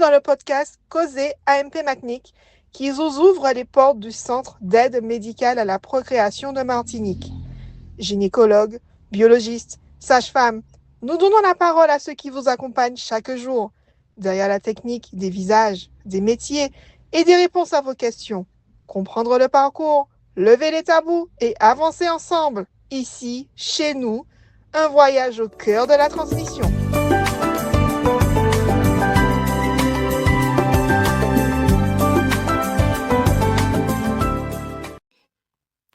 dans le podcast Causer AMP Macnic qui vous ouvre les portes du Centre d'aide médicale à la procréation de Martinique. Gynécologues, biologistes, sages-femmes, nous donnons la parole à ceux qui vous accompagnent chaque jour, derrière la technique, des visages, des métiers et des réponses à vos questions. Comprendre le parcours, lever les tabous et avancer ensemble, ici, chez nous, un voyage au cœur de la transmission.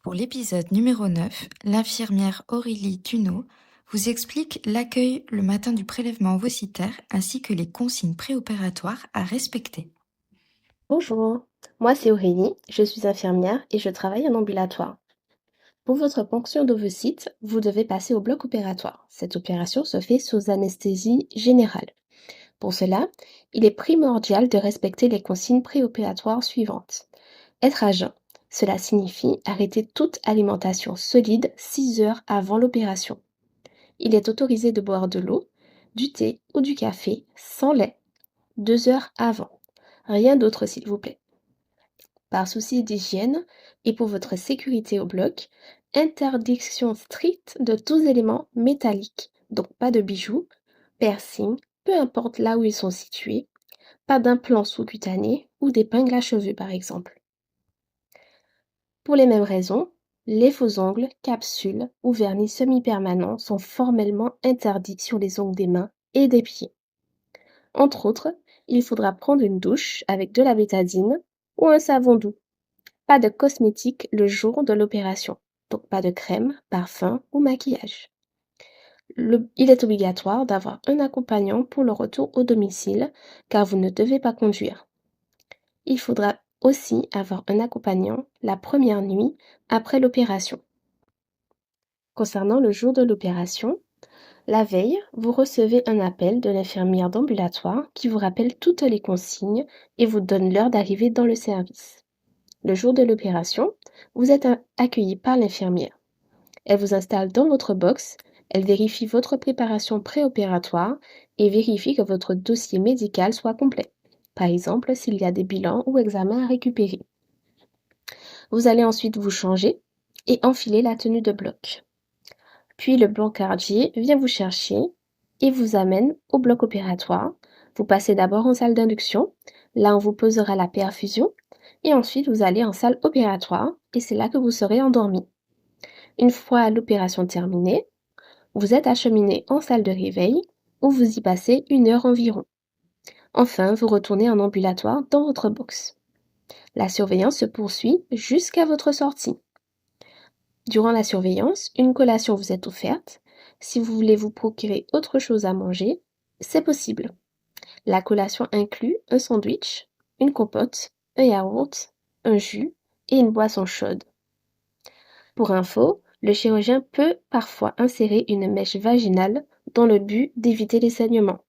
Pour l'épisode numéro 9, l'infirmière Aurélie Thuneau vous explique l'accueil le matin du prélèvement ovocytaire ainsi que les consignes préopératoires à respecter. Bonjour, moi c'est Aurélie, je suis infirmière et je travaille en ambulatoire. Pour votre ponction d'ovocytes, vous devez passer au bloc opératoire. Cette opération se fait sous anesthésie générale. Pour cela, il est primordial de respecter les consignes préopératoires suivantes. Être à jeun, cela signifie arrêter toute alimentation solide 6 heures avant l'opération. Il est autorisé de boire de l'eau, du thé ou du café sans lait 2 heures avant. Rien d'autre s'il vous plaît. Par souci d'hygiène et pour votre sécurité au bloc, interdiction stricte de tous éléments métalliques, donc pas de bijoux, piercings, peu importe là où ils sont situés, pas d'implants sous-cutanés ou d'épingles à cheveux par exemple. Pour les mêmes raisons, les faux ongles, capsules ou vernis semi-permanents sont formellement interdits sur les ongles des mains et des pieds. Entre autres, il faudra prendre une douche avec de la bétadine ou un savon doux. Pas de cosmétiques le jour de l'opération, donc pas de crème, parfum ou maquillage. Il est obligatoire d'avoir un accompagnant pour le retour au domicile car vous ne devez pas conduire. Il faudra aussi avoir un accompagnant la première nuit après l'opération. Concernant le jour de l'opération, la veille, vous recevez un appel de l'infirmière d'ambulatoire qui vous rappelle toutes les consignes et vous donne l'heure d'arrivée dans le service. Le jour de l'opération, vous êtes accueilli par l'infirmière. Elle vous installe dans votre box, elle vérifie votre préparation préopératoire et vérifie que votre dossier médical soit complet. Par exemple, s'il y a des bilans ou examens à récupérer. Vous allez ensuite vous changer et enfiler la tenue de bloc. Puis le brancardier vient vous chercher et vous amène au bloc opératoire. Vous passez d'abord en salle d'induction, là on vous posera la perfusion, et ensuite vous allez en salle opératoire et c'est là que vous serez endormi. Une fois l'opération terminée, vous êtes acheminé en salle de réveil où vous y passez 1 heure environ. Enfin, vous retournez en ambulatoire dans votre box. La surveillance se poursuit jusqu'à votre sortie. Durant la surveillance, une collation vous est offerte. Si vous voulez vous procurer autre chose à manger, c'est possible. La collation inclut un sandwich, une compote, un yaourt, un jus et une boisson chaude. Pour info, le chirurgien peut parfois insérer une mèche vaginale dans le but d'éviter les saignements.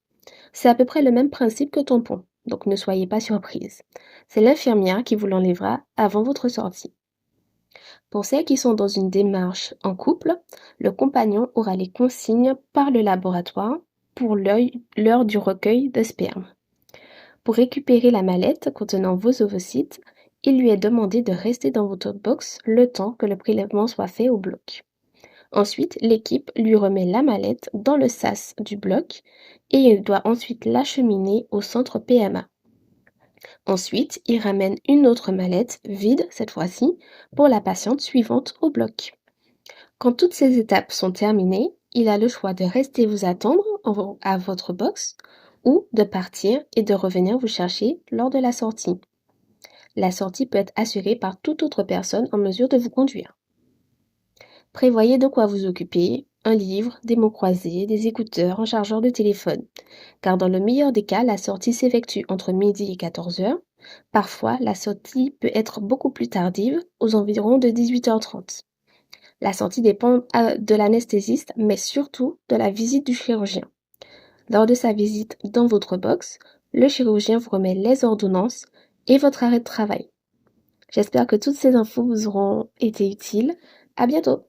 C'est à peu près le même principe que tampon, donc ne soyez pas surprise. C'est l'infirmière qui vous l'enlèvera avant votre sortie. Pour celles qui sont dans une démarche en couple, le compagnon aura les consignes par le laboratoire pour l'heure du recueil de sperme. Pour récupérer la mallette contenant vos ovocytes, il lui est demandé de rester dans votre box le temps que le prélèvement soit fait au bloc. Ensuite, l'équipe lui remet la mallette dans le sas du bloc et il doit ensuite l'acheminer au centre PMA. Ensuite, il ramène une autre mallette, vide cette fois-ci, pour la patiente suivante au bloc. Quand toutes ces étapes sont terminées, il a le choix de rester vous attendre à votre box ou de partir et de revenir vous chercher lors de la sortie. La sortie peut être assurée par toute autre personne en mesure de vous conduire. Prévoyez de quoi vous occuper, un livre, des mots croisés, des écouteurs, un chargeur de téléphone. Car dans le meilleur des cas, la sortie s'effectue entre midi et 14 heures. Parfois, la sortie peut être beaucoup plus tardive, aux environs de 18h30. La sortie dépend de l'anesthésiste, mais surtout de la visite du chirurgien. Lors de sa visite dans votre box, le chirurgien vous remet les ordonnances et votre arrêt de travail. J'espère que toutes ces infos vous auront été utiles. À bientôt!